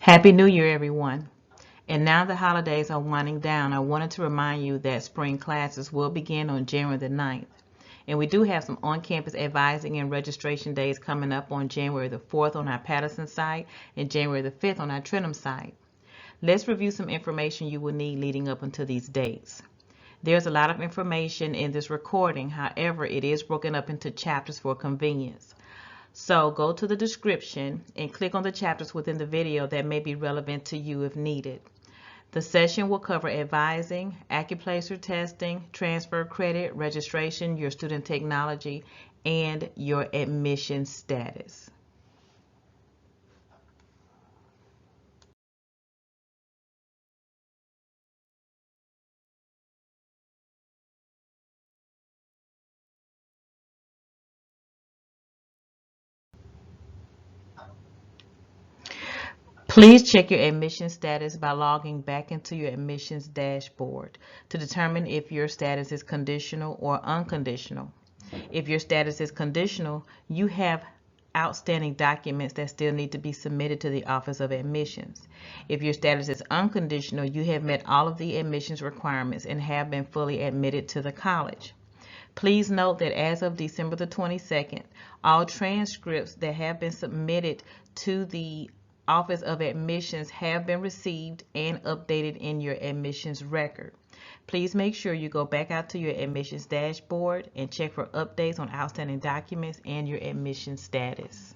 Happy New Year, everyone. And now the holidays are winding down, I wanted to remind you that spring classes will begin on January the 9th. And we do have some on-campus advising and registration days coming up on January the 4th on our Patterson site and January the 5th on our Trenton site. Let's review some information you will need leading up until these dates. There's a lot of information in this recording, however, it is broken up into chapters for convenience. So go to the description and click on the chapters within the video that may be relevant to you if needed. The session will cover advising, Accuplacer testing, transfer credit, registration, your student technology, and your admission status. Please check your admission status by logging back into your admissions dashboard to determine if your status is conditional or unconditional. If your status is conditional, you have outstanding documents that still need to be submitted to the Office of Admissions. If your status is unconditional, you have met all of the admissions requirements and have been fully admitted to the college. Please note that as of December the 22nd, all transcripts that have been submitted to the Office of Admissions have been received and updated in your admissions record. Please make sure you go back out to your admissions dashboard and check for updates on outstanding documents and your admission status.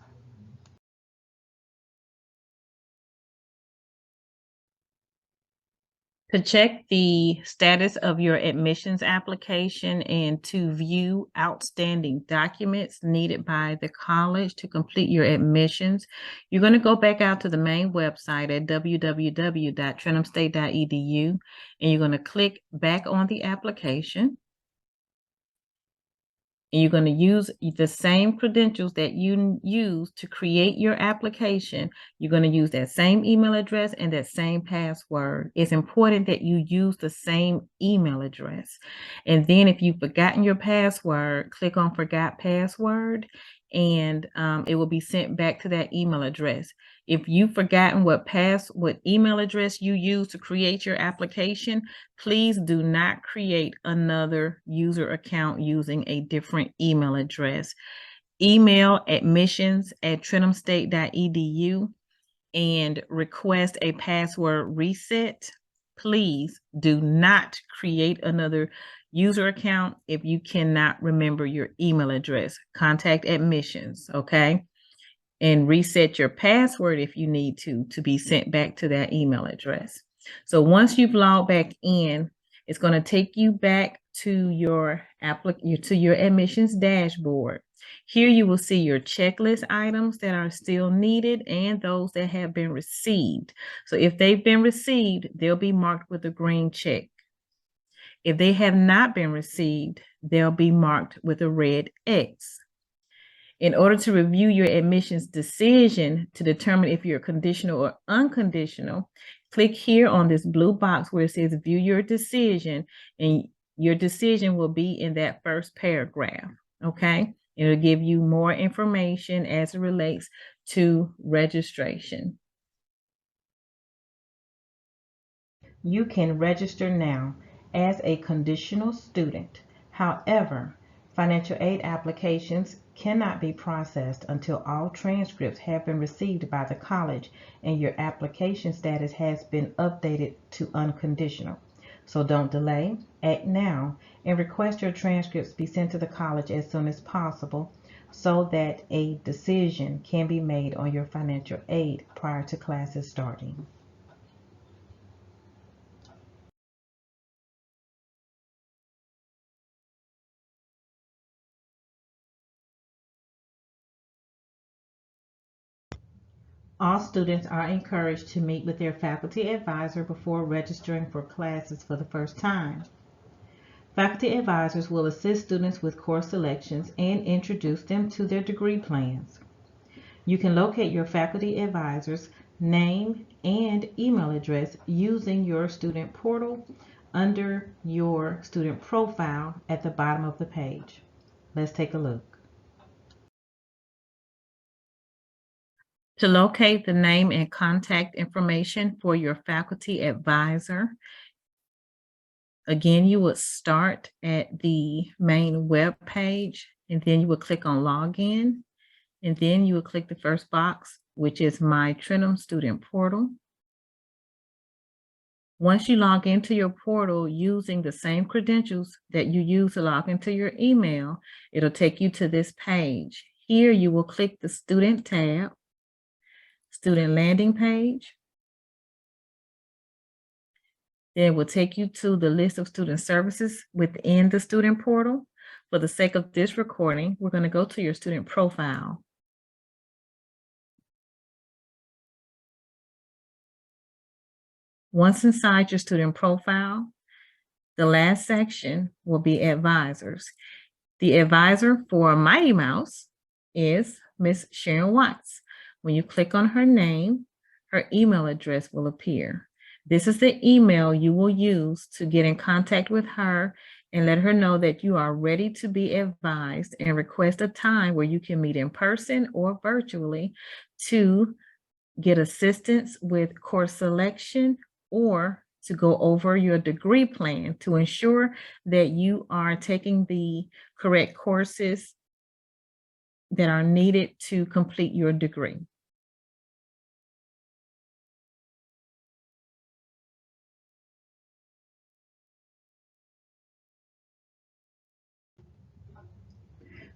To check the status of your admissions application and to view outstanding documents needed by the college to complete your admissions, you're going to go back out to the main website at www.trentumstate.edu, and you're going to click back on the application. And you're going to use the same credentials that you use to create your application. You're going to use that same email address and that same password. It's important that you use the same email address. And then if you've forgotten your password, click on Forgot Password, and it will be sent back to that email address. If you've forgotten what email address you use to create your application, please do not create another user account using a different email address. Email admissions@trentumstate.edu and request a password reset. Please do not create another user account if you cannot remember your email address. Contact admissions, okay? And reset your password if you need to be sent back to that email address. So once you've logged back in, it's going to take you back to your admissions dashboard. Here you will see your checklist items that are still needed and those that have been received. So if they've been received, they'll be marked with a green check. If they have not been received, they'll be marked with a red X. In order to review your admissions decision to determine if you're conditional or unconditional, click here on this blue box where it says view your decision, and your decision will be in that first paragraph, okay? It'll give you more information as it relates to registration. You can register now as a conditional student. However, financial aid applications cannot be processed until all transcripts have been received by the college and your application status has been updated to unconditional. So don't delay, act now, and request your transcripts be sent to the college as soon as possible so that a decision can be made on your financial aid prior to classes starting. All students are encouraged to meet with their faculty advisor before registering for classes for the first time. Faculty advisors will assist students with course selections and introduce them to their degree plans. You can locate your faculty advisor's name and email address using your student portal under your student profile at the bottom of the page. Let's take a look. To locate the name and contact information for your faculty advisor, again, you would start at the main web page, and then you would click on Login, and then you would click the first box, which is My Trenum Student Portal. Once you log into your portal using the same credentials that you use to log into your email, it'll take you to this page. Here you will click the Student tab, Student Landing Page. Then it will take you to the list of student services within the student portal. For the sake of this recording, we're going to go to your student profile. Once inside your student profile, the last section will be advisors. The advisor for Mighty Mouse is Miss Sharon Watts. When you click on her name, her email address will appear. This is the email you will use to get in contact with her and let her know that you are ready to be advised and request a time where you can meet in person or virtually to get assistance with course selection or to go over your degree plan to ensure that you are taking the correct courses that are needed to complete your degree.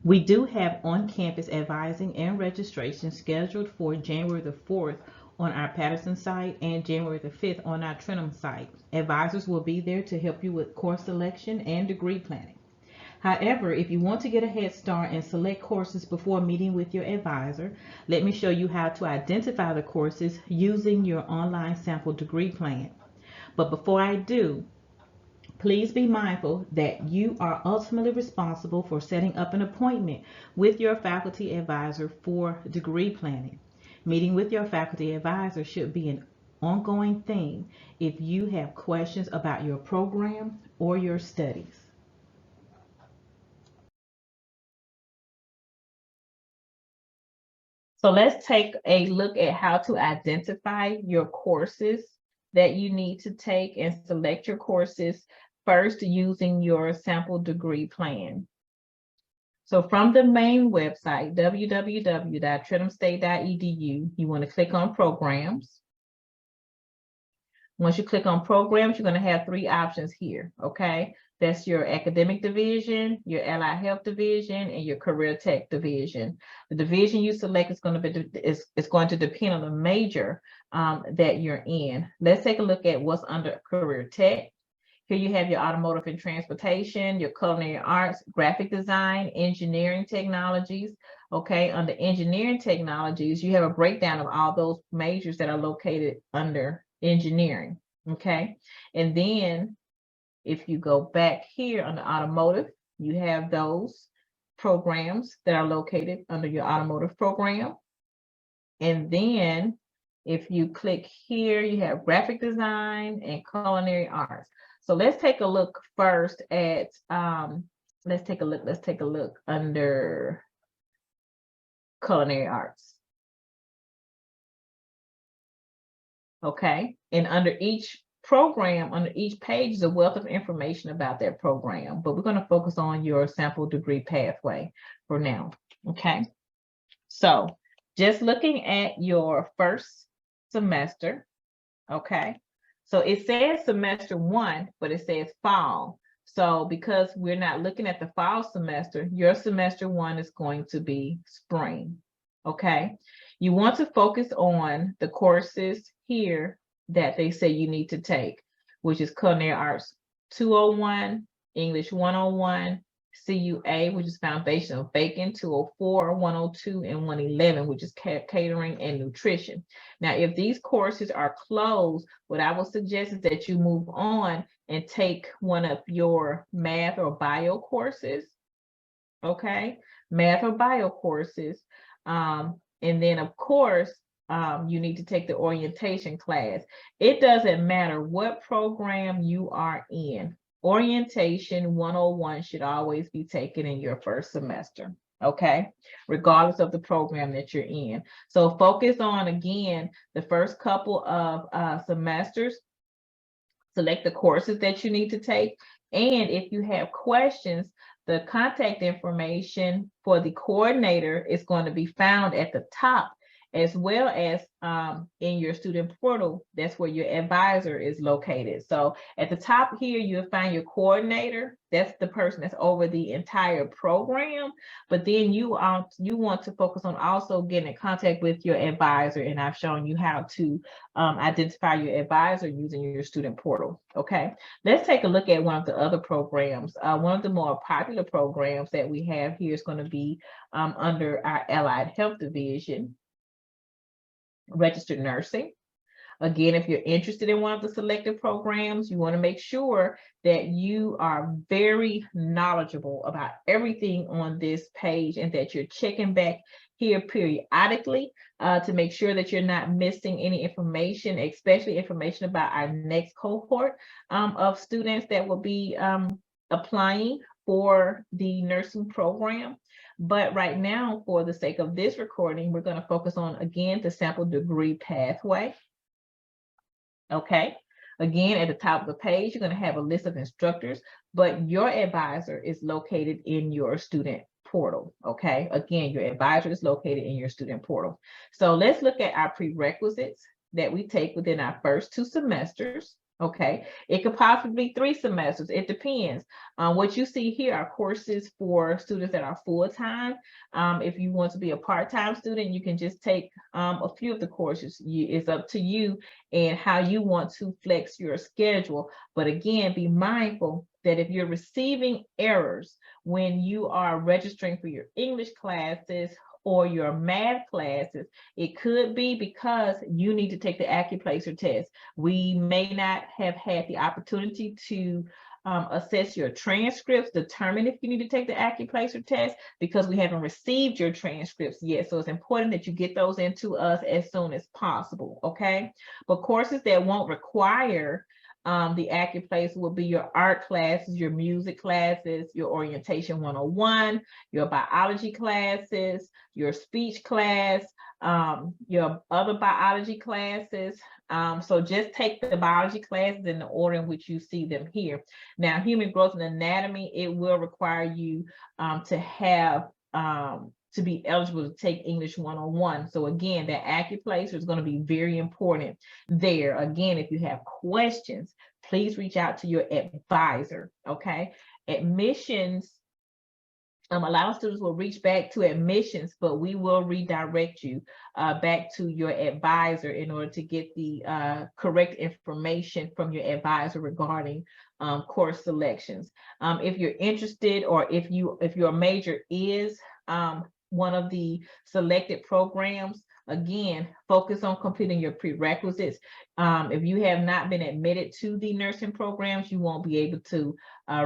We do have on-campus advising and registration scheduled for January the 4th on our Patterson site and January the 5th on our Trenum site. Advisors will be there to help you with course selection and degree planning. However, if you want to get a head start and select courses before meeting with your advisor, let me show you how to identify the courses using your online sample degree plan. But before I do, please be mindful that you are ultimately responsible for setting up an appointment with your faculty advisor for degree planning. Meeting with your faculty advisor should be an ongoing thing if you have questions about your program or your studies. So let's take a look at how to identify your courses that you need to take and select your courses first using your sample degree plan. So from the main website, www.trenumstate.edu, you want to click on Programs. Once you click on Programs, you're going to have three options here, okay? That's your academic division, your allied health division, and your career tech division. The division you select is going to depend on the major that you're in. Let's take a look at what's under career tech. Here you have your automotive and transportation, your culinary arts, graphic design, engineering technologies. Okay, under engineering technologies, you have a breakdown of all those majors that are located under engineering. Okay, and then if you go back here on the automotive, you have those programs that are located under your automotive program. And then if you click here, you have graphic design and culinary arts. So let's take a look first at, let's take a look under culinary arts. Okay, and under each program, under each page is a wealth of information about that program, but we're going to focus on your sample degree pathway for now. Okay, so just looking at your first semester, okay, so it says semester 1, but it says fall. So because we're not looking at the fall semester, your semester 1 is going to be spring. Okay, you want to focus on the courses here that they say you need to take, which is Culinary Arts 201, English 101, CUA, which is Foundation of Baking 204, 102, and 111, which is Catering and Nutrition. Now, if these courses are closed, what I would suggest is that you move on and take one of your math or bio courses, okay? Math or bio courses. And then, of course, you need to take the orientation class. It doesn't matter what program you are in. Orientation 101 should always be taken in your first semester. okay, regardless of the program that you're in. So focus on, again, the first couple of semesters. Select the courses that you need to take. And if you have questions, the contact information for the coordinator is going to be found at the top, as well as in your student portal. That's where your advisor is located. So at the top here, you'll find your coordinator. That's the person that's over the entire program. But then you want to focus on also getting in contact with your advisor. And I've shown you how to identify your advisor using your student portal. Okay, let's take a look at one of the other programs. One of the more popular programs that we have here is going to be under our Allied Health Division, Registered Nursing. Again, if you're interested in one of the selected programs, you want to make sure that you are very knowledgeable about everything on this page and that you're checking back here periodically to make sure that you're not missing any information, especially information about our next cohort of students that will be applying for the nursing program. But right now, for the sake of this recording, we're going to focus on, again, the sample degree pathway. Okay, again, at the top of the page, you're going to have a list of instructors, but your advisor is located in your student portal. Okay, again, your advisor is located in your student portal. So let's look at our prerequisites that we take within our first 2 semesters. Okay, it could possibly be 3 semesters. It depends. What you see here are courses for students that are full-time. If you want to be a part-time student, you can just take a few of the courses. It's up to you and how you want to flex your schedule. But again, be mindful that if you're receiving errors when you are registering for your English classes or your math classes, it could be because you need to take the Accuplacer test. We may not have had the opportunity to assess your transcripts, determine if you need to take the Accuplacer test, because we haven't received your transcripts yet. So it's important that you get those into us as soon as possible, okay? But courses that won't require the Accuplacer will be your art classes, your music classes, your orientation 101, your biology classes, your speech class, your other biology classes. So just take the biology classes in the order in which you see them here. Now, human growth and anatomy, it will require you to have to be eligible to take English 101. So again, that Accuplacer is going to be very important there. Again, if you have questions, please reach out to your advisor, okay? Admissions, a lot of students will reach back to admissions, but we will redirect you back to your advisor in order to get the correct information from your advisor regarding course selections. If you're interested, or if your major is one of the selected programs, again, focus on completing your prerequisites. If you have not been admitted to the nursing programs, you won't be able to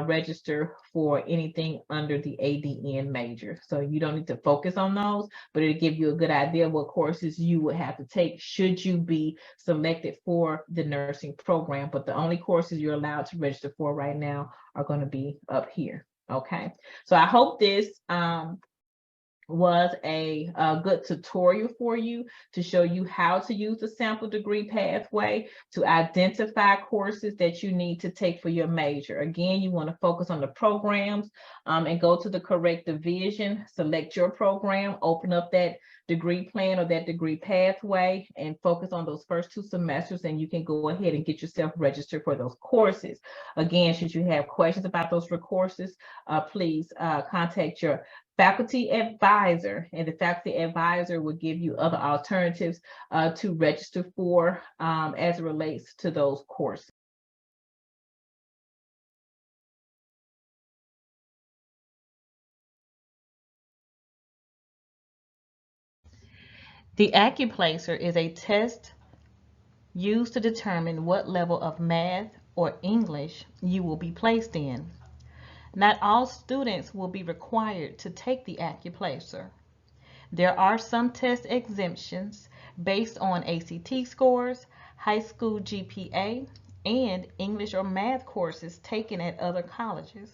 register for anything under the ADN major. So you don't need to focus on those, but it'll give you a good idea of what courses you would have to take should you be selected for the nursing program. But the only courses you're allowed to register for right now are going to be up here. Okay, so I hope this was a good tutorial for you to show you how to use the sample degree pathway to identify courses that you need to take for your major. Again, you want to focus on the programs and go to the correct division, select your program, open up that degree plan or that degree pathway, and focus on those first 2 semesters, and you can go ahead and get yourself registered for those courses. Again, should you have questions about those courses, please contact your faculty advisor, and the faculty advisor will give you other alternatives to register for as it relates to those courses. The Accuplacer is a test used to determine what level of math or English you will be placed in. Not all students will be required to take the Accuplacer. There are some test exemptions based on ACT scores, high school GPA, and English or math courses taken at other colleges.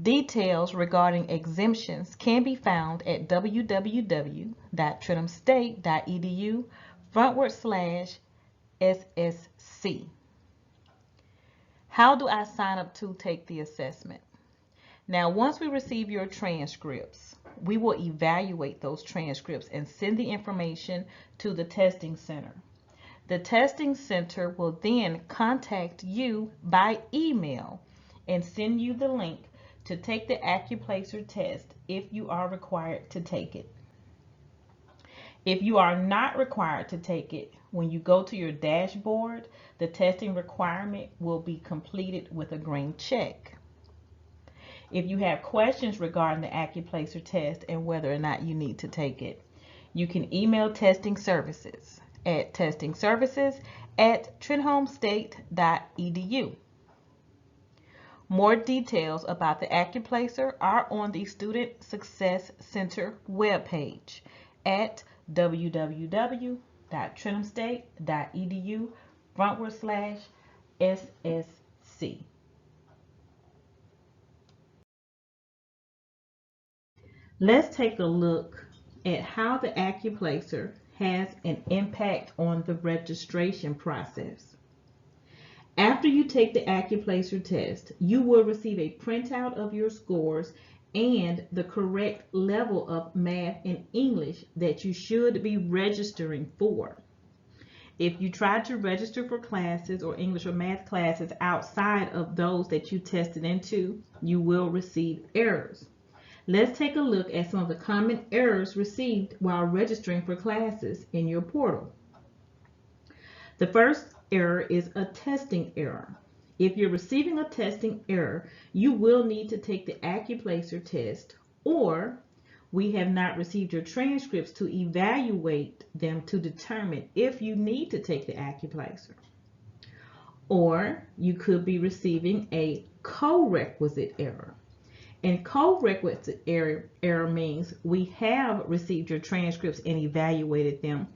Details regarding exemptions can be found at www.trentumstate.edu/SSC. How do I sign up to take the assessment? Now, once we receive your transcripts, we will evaluate those transcripts and send the information to the testing center. The testing center will then contact you by email and send you the link to take the Accuplacer test if you are required to take it. If you are not required to take it, when you go to your dashboard, the testing requirement will be completed with a green check. If you have questions regarding the Accuplacer test and whether or not you need to take it, you can email testing services at testingservices@trenholmstate.edu. More details about the Accuplacer are on the Student Success Center webpage at www.trenholmstate.edu/SSC. Let's take a look at how the Accuplacer has an impact on the registration process. After you take the Accuplacer test, you will receive a printout of your scores and the correct level of math and English that you should be registering for. If you try to register for classes or English or math classes outside of those that you tested into, you will receive errors. Let's take a look at some of the common errors received while registering for classes in your portal. The first error is a testing error. If you're receiving a testing error, you will need to take the Accuplacer test, or we have not received your transcripts to evaluate them to determine if you need to take the Accuplacer. Or you could be receiving a co-requisite error. And co-requisite error means we have received your transcripts and evaluated them,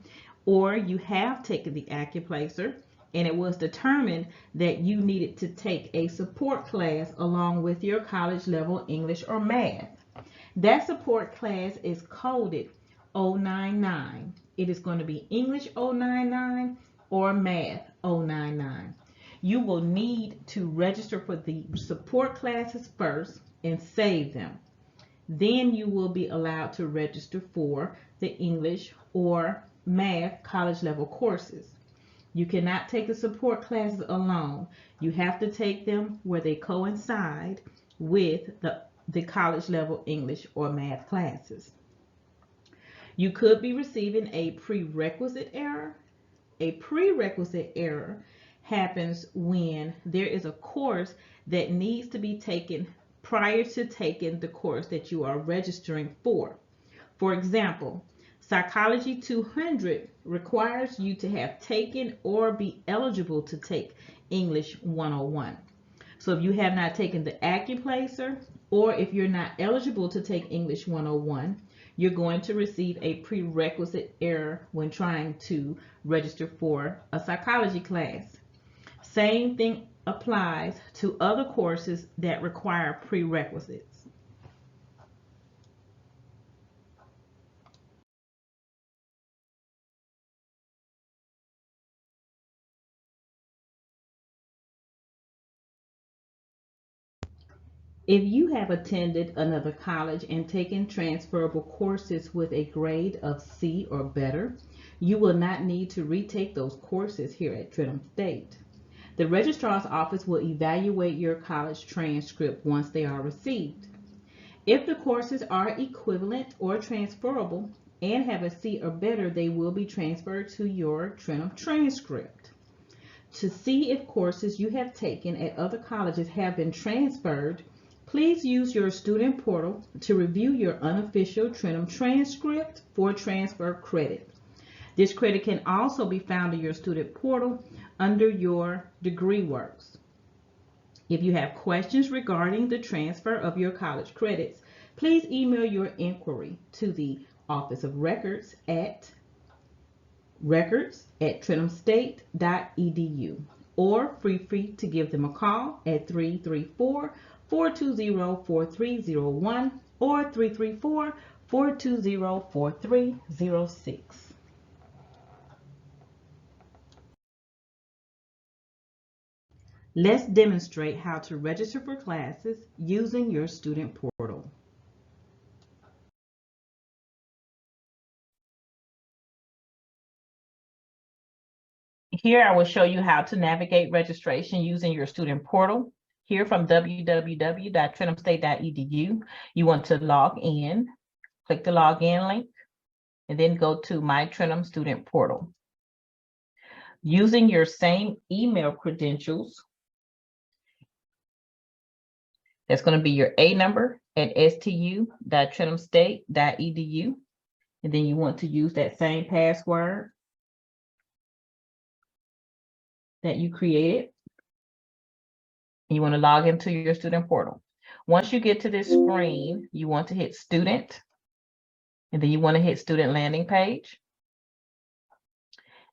or you have taken the Accuplacer and it was determined that you needed to take a support class along with your college level English or math. That support class is coded 099. It is going to be English 099 or math 099. You will need to register for the support classes first and save them. Then you will be allowed to register for the English or math college level courses. You cannot take the support classes alone. You have to take them where they coincide with the college level English or math classes. You could be receiving a prerequisite error. A prerequisite error happens when there is a course that needs to be taken prior to taking the course that you are registering for. For example, Psychology 200 requires you to have taken or be eligible to take English 101. So if you have not taken the Accuplacer, or if you're not eligible to take English 101, you're going to receive a prerequisite error when trying to register for a psychology class. Same thing applies to other courses that require prerequisites. If you have attended another college and taken transferable courses with a grade of C or better, you will not need to retake those courses here at Trenholm State. The registrar's office will evaluate your college transcript once they are received. If the courses are equivalent or transferable and have a C or better, they will be transferred to your Trenholm transcript. To see if courses you have taken at other colleges have been transferred, please use your student portal to review your unofficial Trenholm transcript for transfer credit. This credit can also be found in your student portal under your degree works. If you have questions regarding the transfer of your college credits, please email your inquiry to the Office of Records at records@trenholmstate.edu, or feel free to give them a call at 334 420-4301 or 334-420-4306. Let's demonstrate how to register for classes using your student portal. Here I will show you how to navigate registration using your student portal. Here from www.trentumstate.edu, you want to log in, click the login link, and then go to My Trentum Student Portal. Using your same email credentials, that's going to be your A number at stu.trentumstate.edu, and then you want to use that same password that you created. You want to log into your student portal. Once you get to this screen, you want to hit student, and then you want to hit student landing page.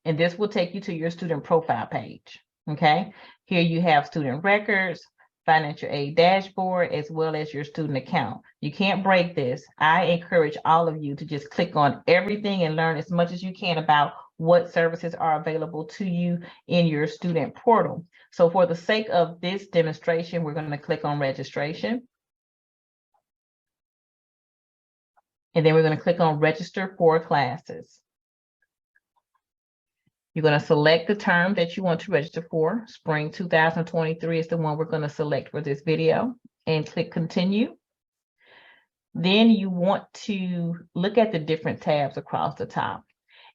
And this will take you to your student profile page. Okay, here you have student records, financial aid dashboard, as well as your student account. You can't break this. I encourage all of you to just click on everything and learn as much as you can about what services are available to you in your student portal. So for the sake of this demonstration, we're going to click on registration. And then we're going to click on register for classes. You're going to select the term that you want to register for. Spring 2023 is the one we're going to select for this video, and click continue. Then you want to look at the different tabs across the top.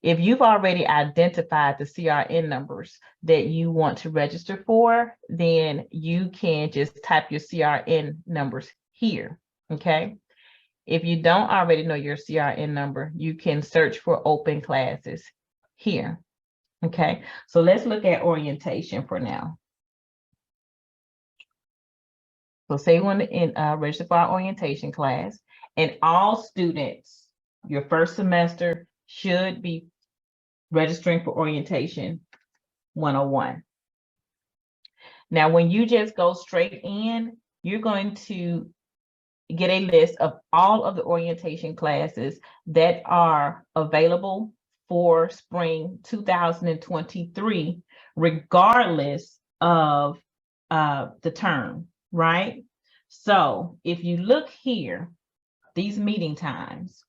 If you've already identified the CRN numbers that you want to register for, then you can just type your CRN numbers here, okay? If you don't already know your CRN number, you can search for open classes here. Okay, so let's look at orientation for now. So say you want to register for our orientation class, and all students, your first semester, should be registering for orientation 101. Now, when you just go straight in, you're going to get a list of all of the orientation classes that are available for spring 2023, regardless of the term, right? So if you look here, these meeting times,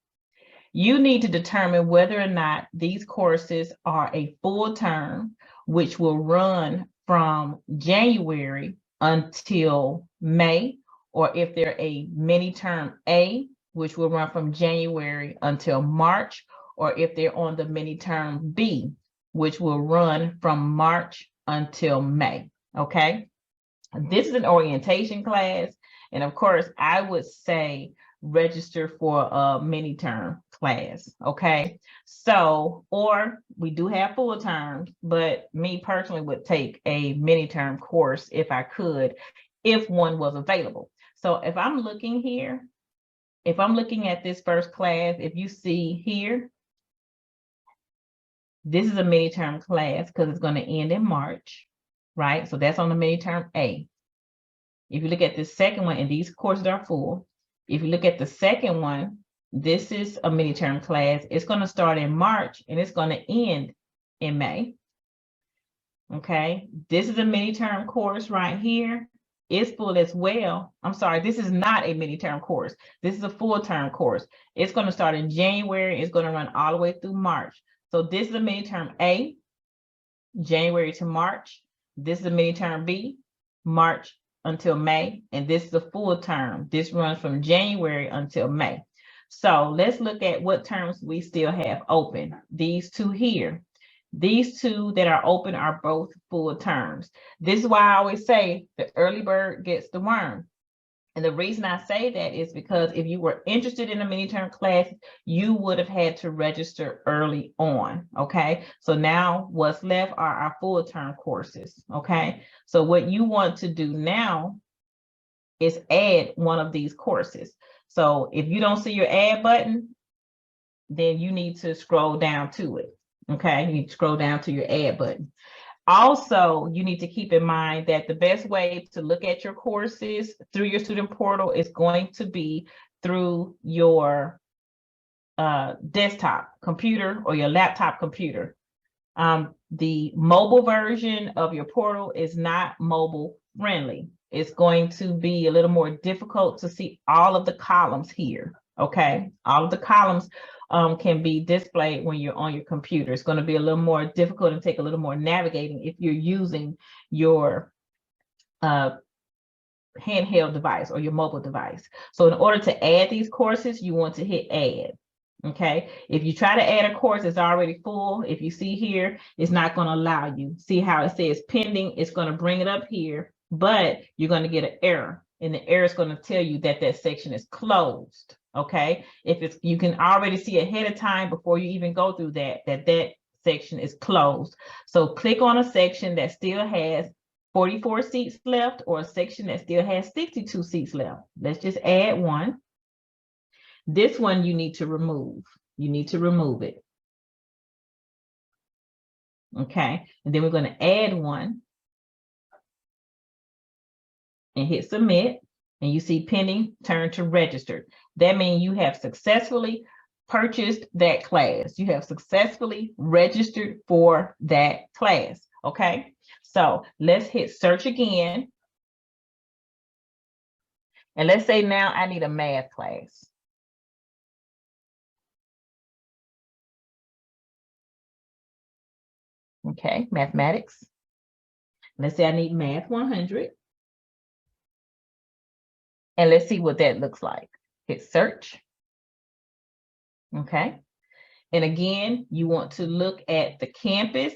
you need to determine whether or not these courses are a full term, which will run from January until May, or if they're a mini term A, which will run from January until March, or if they're on the mini term B, which will run from March until May, okay? This is an orientation class, and of course, I would say register for a mini term class, okay? So, or we do have full terms, but me personally would take a mini term course if I could, if one was available. So if I'm looking here, if I'm looking at this first class, if you see here, this is a mini term class because it's going to end in March, right? So that's on the mini term A. If you look at the second one, and these courses are full, if you look at the second one, this is a mini term class. It's going to start in March and it's going to end in May. Okay, this is a mini term course right here. It's full as well. I'm sorry, this is not a mini term course. This is a full term course. It's going to start in January. It's going to run all the way through March. So this is a mini term A, January to March. This is a mini term B, March until May. And this is a full term. This runs from January until May. So let's look at what terms we still have open. These two here. These two that are open are both full terms. This is why I always say the early bird gets the worm. And the reason I say that is because if you were interested in a mini term class, you would have had to register early on, okay? So now what's left are our full term courses, okay? So what you want to do now is add one of these courses. So if you don't see your add button, then you need to scroll down to it, okay? You need to scroll down to your add button. Also, you need to keep in mind that the best way to look at your courses through your student portal is going to be through your desktop computer or your laptop computer. The mobile version of your portal is not mobile friendly. It's going to be a little more difficult to see all of the columns here. Okay, all of the columns can be displayed when you're on your computer. It's going to be a little more difficult and take a little more navigating if you're using your handheld device or your mobile device. So in order to add these courses, you want to hit add. Okay, if you try to add a course that's already full, if you see here, it's not going to allow you. See how it says pending? It's going to bring it up here, but you're going to get an error, and the error is going to tell you that that section is closed. Okay, if it's, you can already see ahead of time before you even go through that section is closed. So click on a section that still has 44 seats left, or a section that still has 62 seats left. Let's just add one. This one you need to remove. You need to remove it. Okay, and then we're going to add one and hit submit. And you see pending, turn to registered. That means you have successfully purchased that class. You have successfully registered for that class. Okay, so let's hit search again. And let's say now I need a math class. Okay, mathematics. Let's say I need math 100. And let's see what that looks like. Hit search. Okay. And again, you want to look at the campus.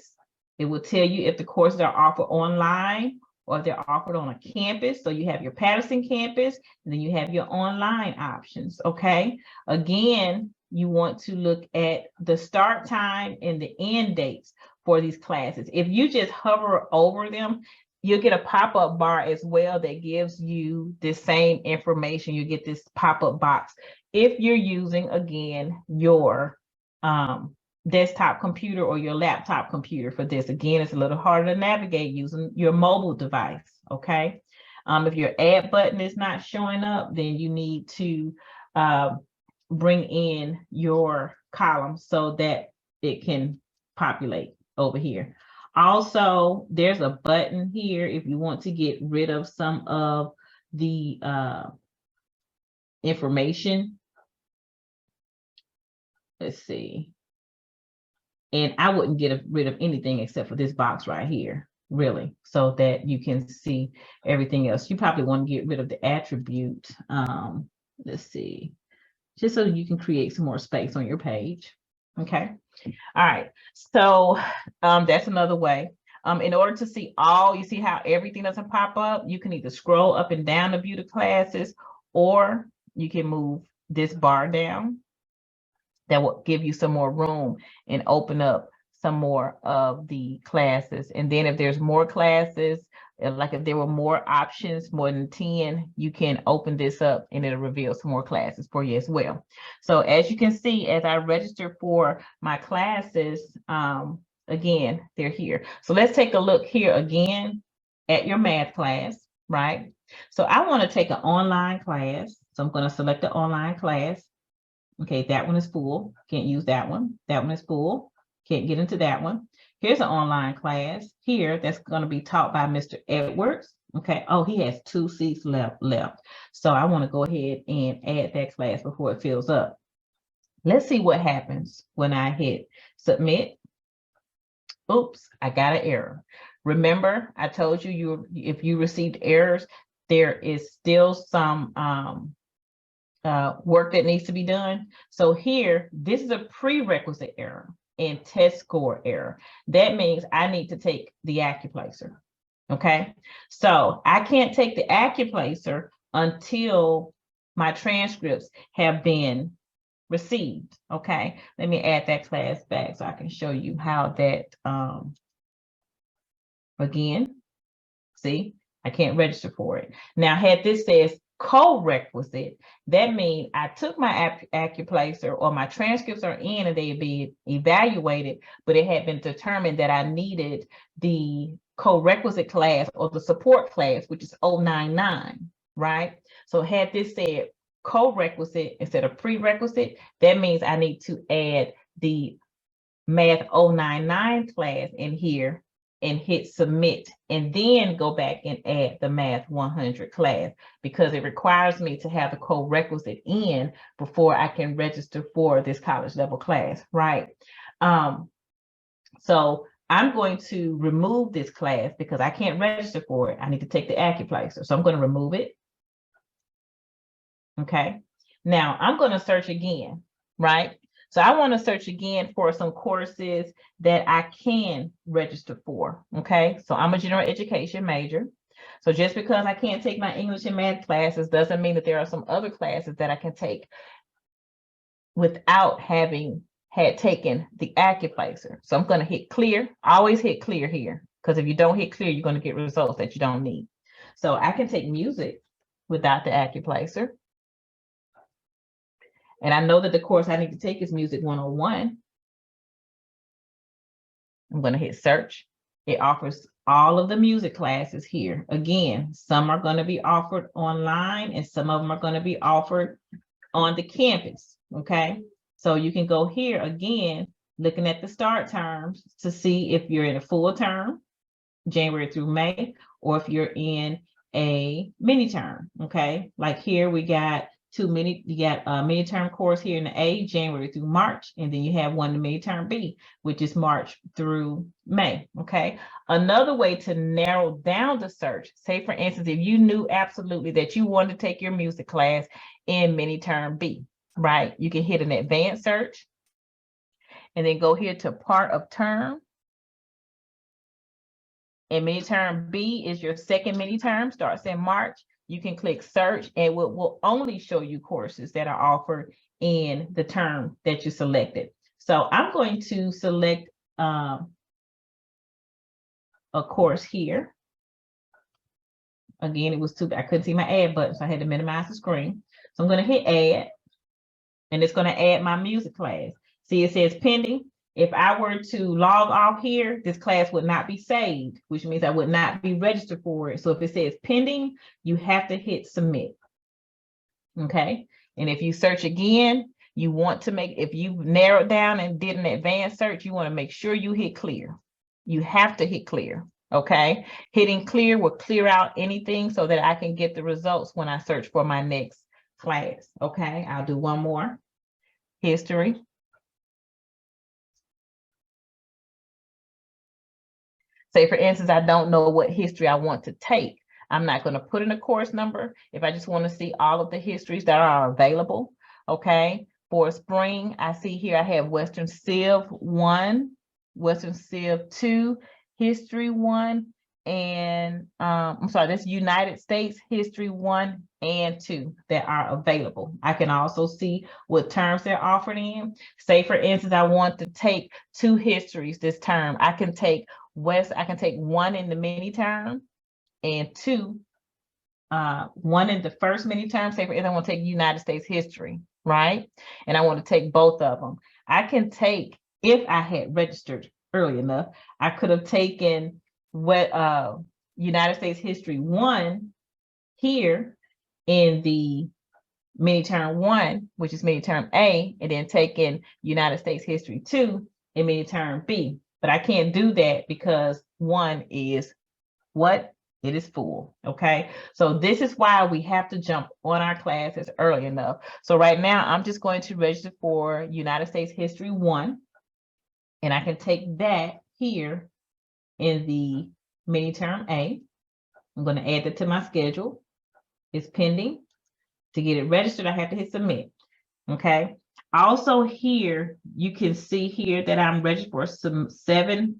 It will tell you if the courses are offered online or they're offered on a campus. So you have your Patterson campus, and then you have your online options. Okay. Again, you want to look at the start time and the end dates for these classes. If you just hover over them, you'll get a pop-up bar as well that gives you the same information. You get this pop-up box if you're using, again, your desktop computer or your laptop computer for this. Again, it's a little harder to navigate using your mobile device. Okay. If your add button is not showing up, then you need to bring in your column so that it can populate over here. Also, there's a button here if you want to get rid of some of the information. Let's see. And I wouldn't get rid of anything except for this box right here, really, so that you can see everything else. You probably want to get rid of the attribute. Let's see, just so you can create some more space on your page. Okay. All right. So that's another way. In order to see all, you see how everything doesn't pop up, you can either scroll up and down to view the classes, or you can move this bar down. That will give you some more room and open up some more of the classes. And then if there's more classes, like if there were more options, more than 10, you can open this up and it'll reveal some more classes for you as well. So as you can see, as I register for my classes, again, they're here. So let's take a look here again at your math class, right? So I want to take an online class. So I'm going to select the online class. Okay, that one is full. Can't use that one. That one is full. Can't get into that one. Here's an online class here that's going to be taught by Mr. Edwards. Okay. Oh, he has 2 seats left. So I want to go ahead and add that class before it fills up. Let's see what happens when I hit submit. Oops, I got an error. Remember, I told you if you received errors, there is still some work that needs to be done. So here, this is a prerequisite error and test score error. That means I need to take the Accuplacer. Okay, so I can't take the Accuplacer until my transcripts have been received. Okay, let me add that class back so I can show you how that again, see, I can't register for it. Now, had this says co-requisite, that means I took my Accuplacer or my transcripts are in and they be evaluated, but it had been determined that I needed the co-requisite class or the support class, which is 099, right? So had this said co-requisite instead of prerequisite, that means I need to add the Math 099 class in here and hit submit, and then go back and add the Math 100 class, because it requires me to have the co-requisite in before I can register for this college level class, right? So I'm going to remove this class because I can't register for it. I need to take the Accuplacer. So I'm going to remove it. Okay. Now I'm going to search again, right? So I want to search again for some courses that I can register for. Okay. So I'm a general education major. So just because I can't take my English and math classes doesn't mean that there are some other classes that I can take without having had taken the Accuplacer. So I'm going to hit clear. Always hit clear here, because if you don't hit clear, you're going to get results that you don't need. So I can take music without the Accuplacer. And I know that the course I need to take is Music 101. I'm going to hit search. It offers all of the music classes here. Again, some are going to be offered online and some of them are going to be offered on the campus. Okay, so you can go here again, looking at the start terms to see if you're in a full term, January through May, or if you're in a mini term. Okay, like here we got you got a mini term course here in the A, January through March, and then you have one in the mini term B, which is March through May. Okay, another way to narrow down the search, say for instance, if you knew absolutely that you wanted to take your music class in mini term B, right? You can hit an advanced search and then go here to part of term. And mini term B is your second mini term, starts in March. You can click search and it will only show you courses that are offered in the term that you selected. So I'm going to select a course here. Again, it was too bad. I couldn't see my add button, so I had to minimize the screen. So I'm going to hit add, and it's going to add my music class. See, it says pending. If I were to log off here, this class would not be saved, which means I would not be registered for it. So if it says pending, you have to hit submit. Okay. And if you search again, you want to make, if you narrowed down and did an advanced search, you want to make sure you hit clear. You have to hit clear. Okay. Hitting clear will clear out anything so that I can get the results when I search for my next class. Okay. I'll do one more. History. Say, for instance, I don't know what history I want to take. I'm not going to put in a course number. If I just want to see all of the histories that are available, okay? For spring, I see here I have Western Civ 1, Western Civ 2, History 1, and I'm sorry, that's United States History 1 and 2 that are available. I can also see what terms they're offered in. Say, for instance, I want to take 2 histories this term. I can take one in the mini term and 2, one in the first mini term. Say for instance, I want to take United States history, right? And I want to take both of them. I can take, if I had registered early enough, I could have taken what United States history 1 here in the mini term 1, which is mini term A, and then taken United States history 2 in mini term B. But I can't do that because 1 is what? It is full. Okay. So this is why we have to jump on our classes early enough. So right now I'm just going to register for United States History 1. And I can take that here in the mini term A. I'm going to add that to my schedule. It's pending. To get it registered, I have to hit submit. Okay. Also here, you can see here that I'm registered for some 7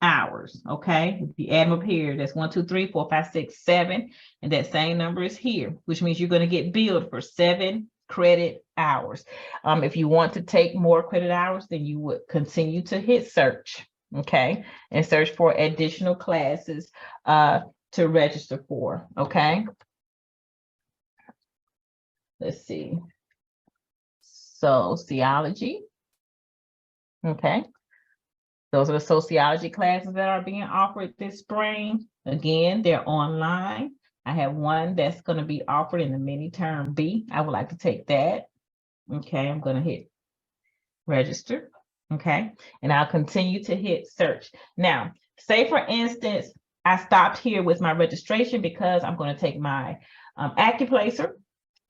hours. Okay. If you add them up here, that's 1, 2, 3, 4, 5, 6, 7. And that same number is here, which means you're going to get billed for 7 credit hours. If you want to take more credit hours, then you would continue to hit search. Okay. And search for additional classes to register for. Okay. let's see, sociology. Okay. Those are the sociology classes that are being offered this spring. Again, they're online. I have one that's going to be offered in the mini term B. I would like to take that. Okay, I'm going to hit register. Okay, and I'll continue to hit search. Now, say for instance, I stopped here with my registration because I'm going to take my Accuplacer,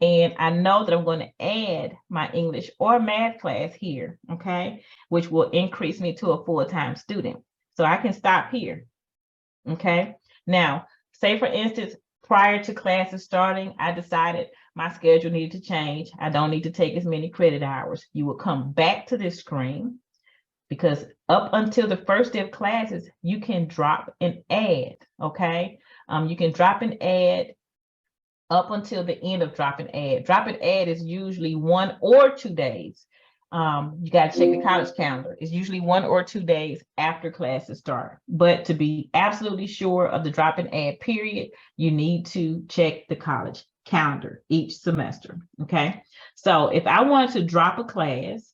and I know that I'm going to add my English or math class here, okay, which will increase me to a full-time student. So I can stop here, okay? Now, say for instance, prior to classes starting, I decided my schedule needed to change. I don't need to take as many credit hours. You will come back to this screen, because up until the first day of classes, you can drop and add, okay? You can drop and add up until the end of drop and add. Drop and add is usually 1 or 2 days. You got to check the college calendar. It's usually 1 or 2 days after classes start. But to be absolutely sure of the drop and add period, you need to check the college calendar each semester, okay? So if I wanted to drop a class,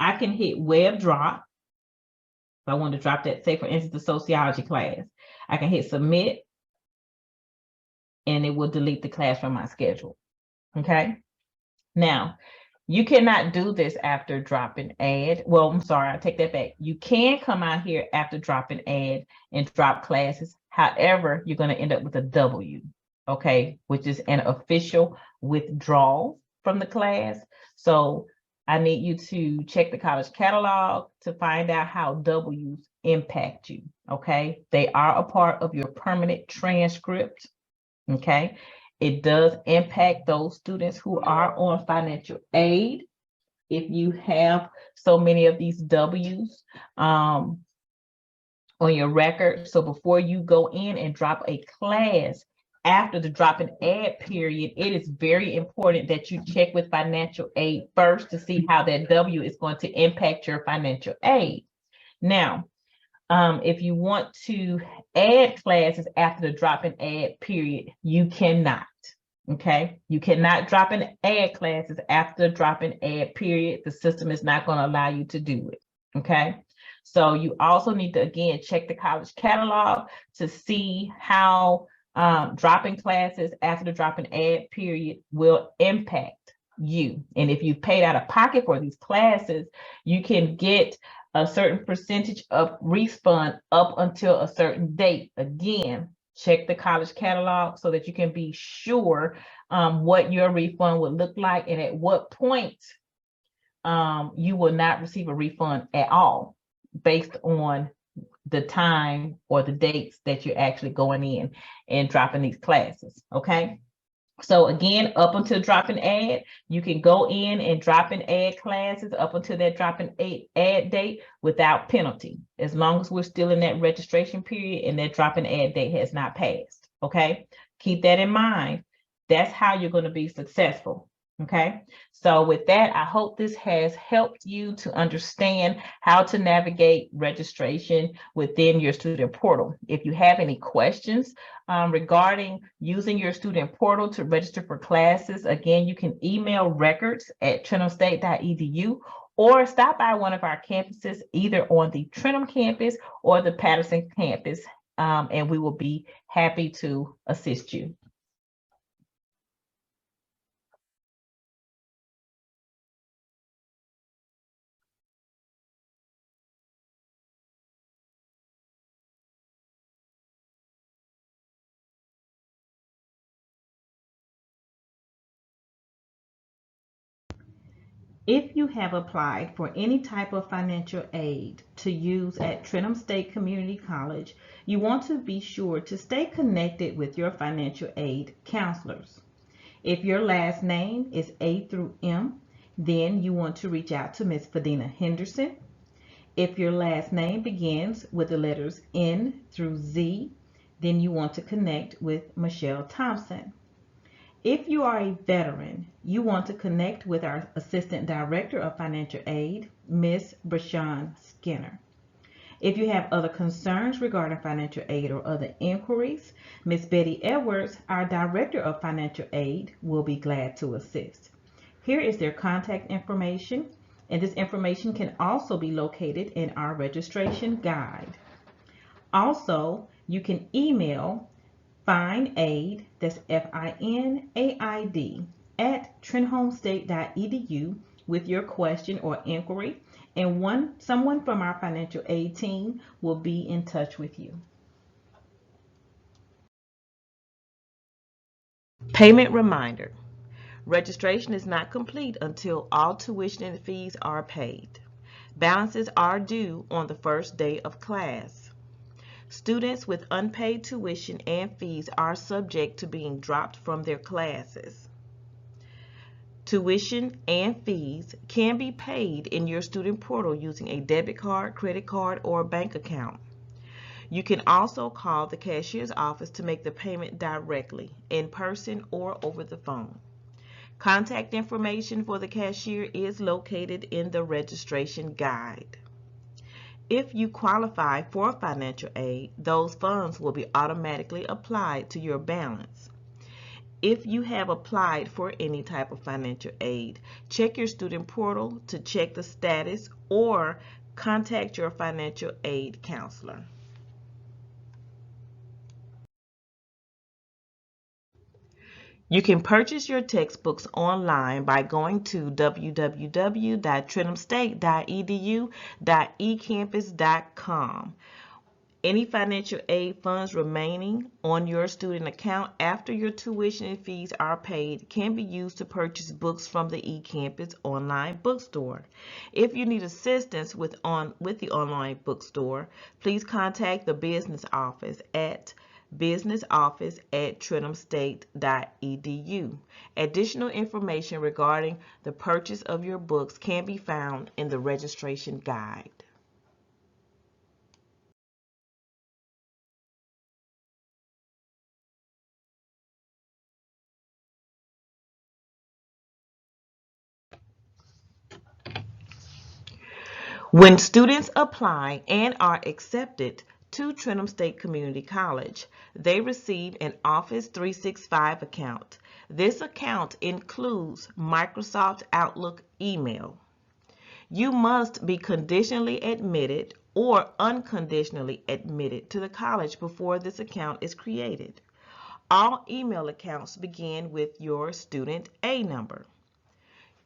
I can hit web drop. If I want to drop that, say for instance, the sociology class, I can hit submit, and it will delete the class from my schedule, okay? Now, you cannot do this after drop and add. Well, I'm sorry, I take that back. You can come out here after drop and add and drop classes. However, you're going to end up with a W, okay, which is an official withdrawal from the class. So I need you to check the college catalog to find out how W's impact you, okay? They are a part of your permanent transcript, okay? It does impact those students who are on financial aid. If you have so many of these W's on your record, so before you go in and drop a class after the drop and add period, it is very important that you check with financial aid first to see how that W is going to impact your financial aid. Now, if you want to add classes after the drop and add period, you cannot. Okay, you cannot drop and add classes after the drop and add period. The system is not going to allow you to do it. Okay, so you also need to again check the college catalog to see how dropping classes after the drop and add period will impact you. And if you've paid out of pocket for these classes, you can get a certain percentage of refund up until a certain date. Again, check the college catalog so that you can be sure what your refund would look like, and at what point you will not receive a refund at all based on the time or the dates that you're actually going in and dropping these classes, okay? So again, up until drop and add, you can go in and drop and add classes up until that drop and add date without penalty, as long as we're still in that registration period and that drop and add date has not passed, okay? Keep that in mind. That's how you're going to be successful, okay? So with that, I hope this has helped you to understand how to navigate registration within your student portal. If you have any questions regarding using your student portal to register for classes, again, you can email records@trentumstate.edu or stop by one of our campuses, either on the Trentum campus or the Patterson campus, and we will be happy to assist you. If you have applied for any type of financial aid to use at Trentum State Community College, you want to be sure to stay connected with your financial aid counselors. If your last name is A through M, then you want to reach out to Ms. Fadina Henderson. If your last name begins with the letters N through Z, then you want to connect with Michelle Thompson. If you are a veteran, you want to connect with our Assistant Director of Financial Aid, Ms. Brashawn Skinner. If you have other concerns regarding financial aid or other inquiries, Ms. Betty Edwards, our Director of Financial Aid, will be glad to assist. Here is their contact information, and this information can also be located in our registration guide. Also, you can email FINAID, that's FINAID, at trenholmestate.edu with your question or inquiry, and someone from our financial aid team will be in touch with you. Payment reminder. Registration is not complete until all tuition and fees are paid. Balances are due on the first day of class. Students with unpaid tuition and fees are subject to being dropped from their classes. Tuition and fees can be paid in your student portal using a debit card, credit card, or bank account. You can also call the cashier's office to make the payment directly, in person or over the phone. Contact information for the cashier is located in the registration guide. If you qualify for financial aid, those funds will be automatically applied to your balance. If you have applied for any type of financial aid, check your student portal to check the status or contact your financial aid counselor. You can purchase your textbooks online by going to www.trenholmestate.edu.ecampus.com. Any financial aid funds remaining on your student account after your tuition and fees are paid can be used to purchase books from the eCampus online bookstore. If you need assistance with the online bookstore, please contact the business office at businessoffice@trenholmestate.edu. Additional information regarding the purchase of your books can be found in the registration guide. When students apply and are accepted to Trenholm State Community College, they receive an Office 365 account. This account includes Microsoft Outlook email. You must be conditionally admitted or unconditionally admitted to the college before this account is created. All email accounts begin with your student A number.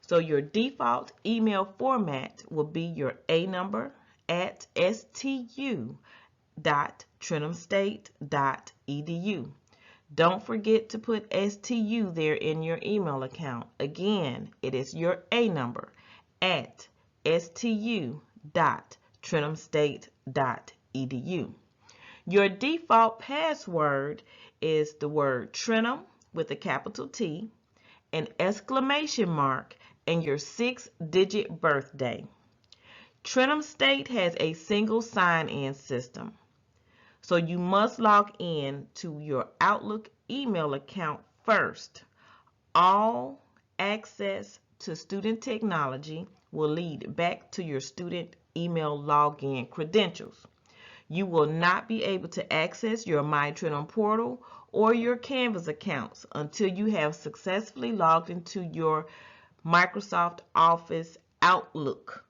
So your default email format will be your A number at stu.trenholmestate.edu. Don't forget to put STU there in your email account. Again, it is your A number at stu.trenholmestate.edu. Your default password is the word Trenholm with a capital T, an exclamation mark, and your 6-digit birthday. Trenholm State has a single sign-in system, so you must log in to your Outlook email account first. All access to student technology will lead back to your student email login credentials. You will not be able to access your My Trenholm portal or your Canvas accounts until you have successfully logged into your Microsoft Office Outlook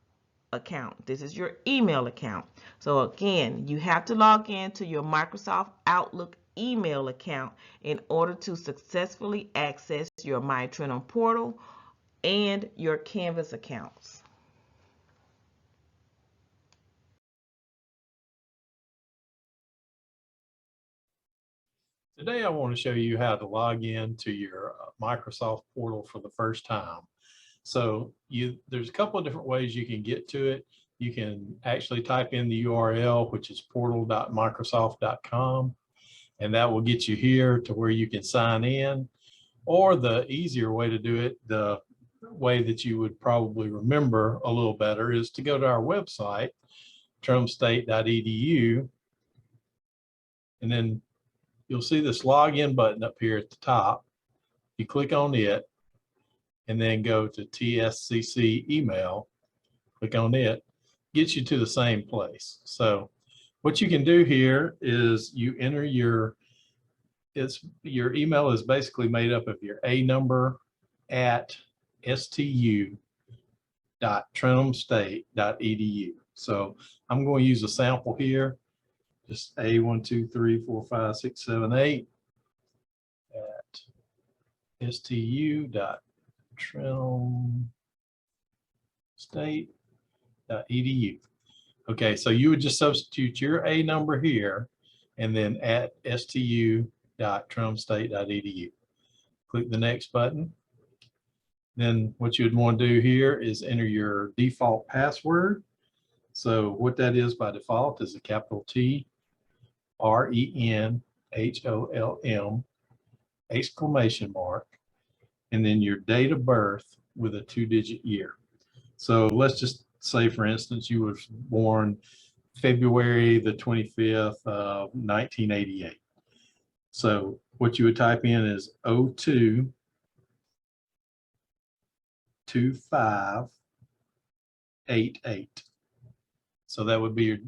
account. This is your email account. So again, you have to log in to your Microsoft Outlook email account in order to successfully access your My Trenholm portal and your Canvas accounts. Today, I want to show you how to log in to your Microsoft portal for the first time. So there's a couple of different ways you can get to it. You can actually type in the URL, which is portal.microsoft.com, and that will get you here to where you can sign in. Or the easier way to do it, the way that you would probably remember a little better, is to go to our website, trenholmestate.edu, and then you'll see this login button up here at the top. You click on it and then go to Tscc email, click on it, gets you to the same place. So What you can do here is you enter your email is basically made up of your A number at stu.trentumstate.edu. So I'm going to use a sample here, just A1234567 at stu.trentumstate.edu. Okay, so you would just substitute your A number here and then at stu.trentumstate.edu. Click the next button. Then what you'd want to do here is enter your default password. So what that is by default is a capital T, RENHOLM, exclamation mark, and then your date of birth with a 2-digit year. So let's just say, for instance, you were born February the 25th of 1988. So what you would type in is 022588. So that would be your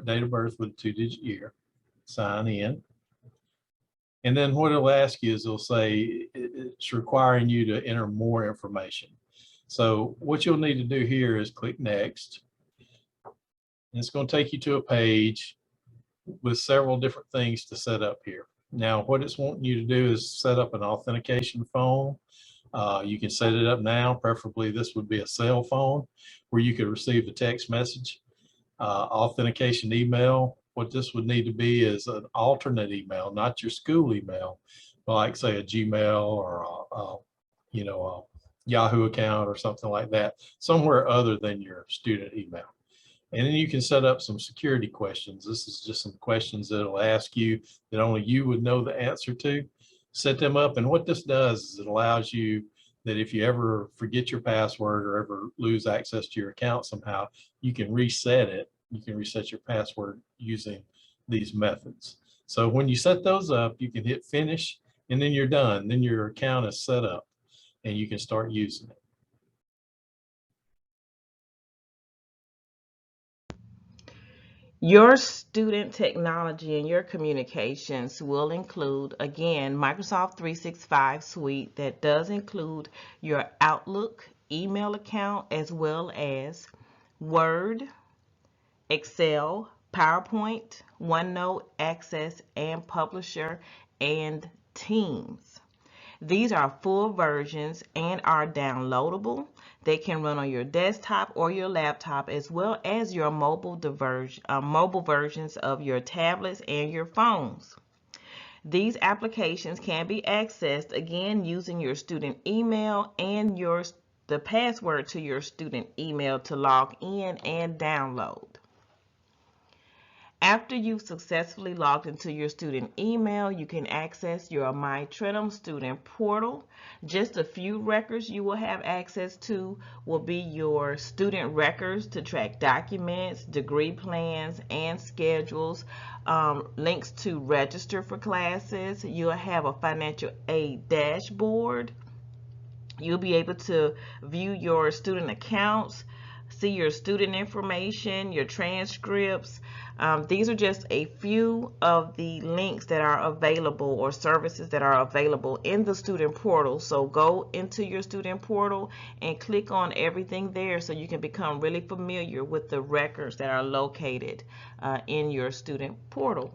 date of birth with a 2-digit year. Sign in. And then what it'll ask you is it'll say it's requiring you to enter more information. So what you'll need to do here is click next. And it's going to take you to a page with several different things to set up here. Now, what it's wanting you to do is set up an authentication phone. You can set it up now. Preferably, this would be a cell phone where you could receive a text message. Authentication email. What this would need to be is an alternate email, not your school email, but like say a Gmail or a Yahoo account or something like that, somewhere other than your student email. And then you can set up some security questions. This is just some questions that it'll ask you that only you would know the answer to. Set them up, and what this does is it allows you that if you ever forget your password or ever lose access to your account somehow, you can reset it. You can reset your password using these methods. So when you set those up, you can hit finish, and then you're done. Then your account is set up, and you can start using it. Your student technology and your communications will include, again, Microsoft 365 suite that does include your Outlook email account as well as Word, Excel, PowerPoint, OneNote, Access, and Publisher, and Teams. These are full versions and are downloadable. They can run on your desktop or your laptop as well as your mobile versions of your tablets and your phones. These applications can be accessed again using your student email and the password to your student email to log in and download. After you've successfully logged into your student email, you can access your MyTrentum student portal. Just a few records you will have access to will be your student records to track documents, degree plans, and schedules, links to register for classes. You'll have a financial aid dashboard. You'll be able to view your student accounts, see your student information, your transcripts. These are just a few of the links that are available or services that are available in the student portal. So go into your student portal and click on everything there so you can become really familiar with the records that are located in your student portal.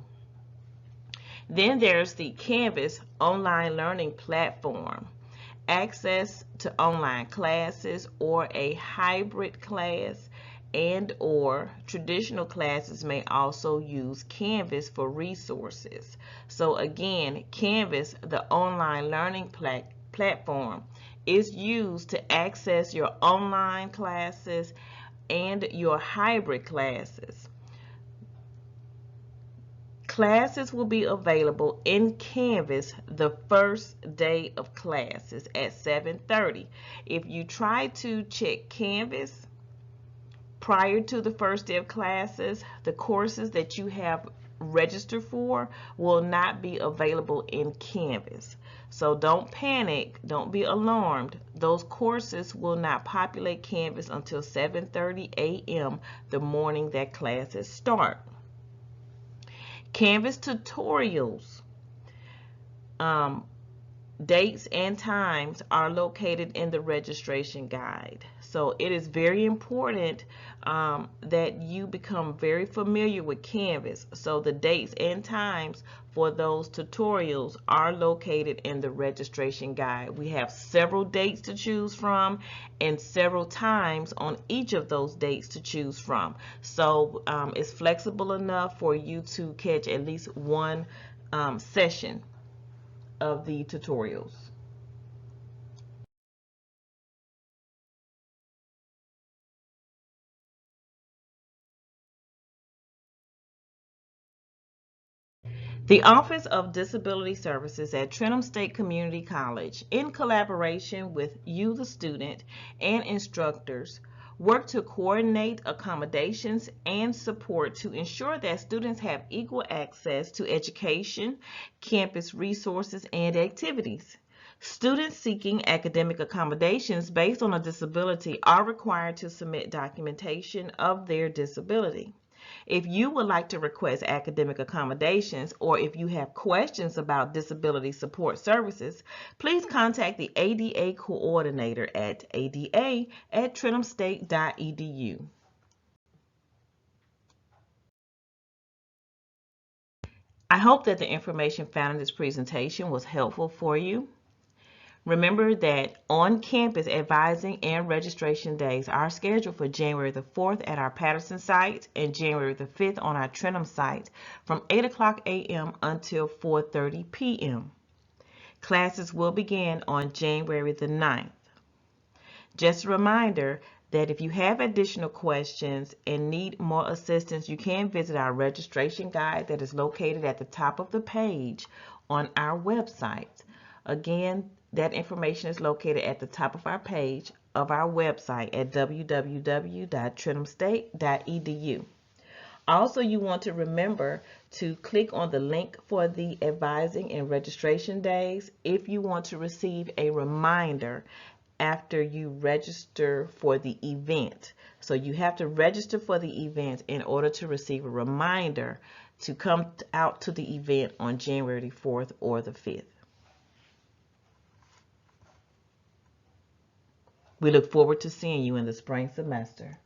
Then there's the Canvas online learning platform. Access to online classes or a hybrid class and or traditional classes may also use Canvas for resources. So again, Canvas, the online learning platform, is used to access your online classes and your hybrid classes. Classes will be available in Canvas the first day of classes at 7:30. If you try to check Canvas prior to the first day of classes, the courses that you have registered for will not be available in Canvas. So don't panic, don't be alarmed. Those courses will not populate Canvas until 7:30 a.m. the morning that classes start. Canvas tutorials. Dates and times are located in the registration guide. So it is very important that you become very familiar with Canvas. So the dates and times for those tutorials are located in the registration guide. We have several dates to choose from and several times on each of those dates to choose from. So it's flexible enough for you to catch at least one session of the tutorials. The Office of Disability Services at Trenton State Community College, in collaboration with you, the student, and instructors, work to coordinate accommodations and support to ensure that students have equal access to education, campus resources, and activities. Students seeking academic accommodations based on a disability are required to submit documentation of their disability. If you would like to request academic accommodations, or if you have questions about disability support services, please contact the ADA coordinator at ada@trentumstate.edu. I hope that the information found in this presentation was helpful for you. Remember that on-campus advising and registration days are scheduled for January the 4th at our Patterson site and January the 5th on our Trenton site from 8 o'clock a.m. until 4:30 p.m. Classes will begin on January the 9th. Just a reminder that if you have additional questions and need more assistance, you can visit our registration guide that is located at the top of the page on our website. Again, that information is located at the top of our page of our website at www.trentumstate.edu. Also, you want to remember to click on the link for the advising and registration days if you want to receive a reminder after you register for the event. So you have to register for the event in order to receive a reminder to come out to the event on January the 4th or the 5th. We look forward to seeing you in the spring semester.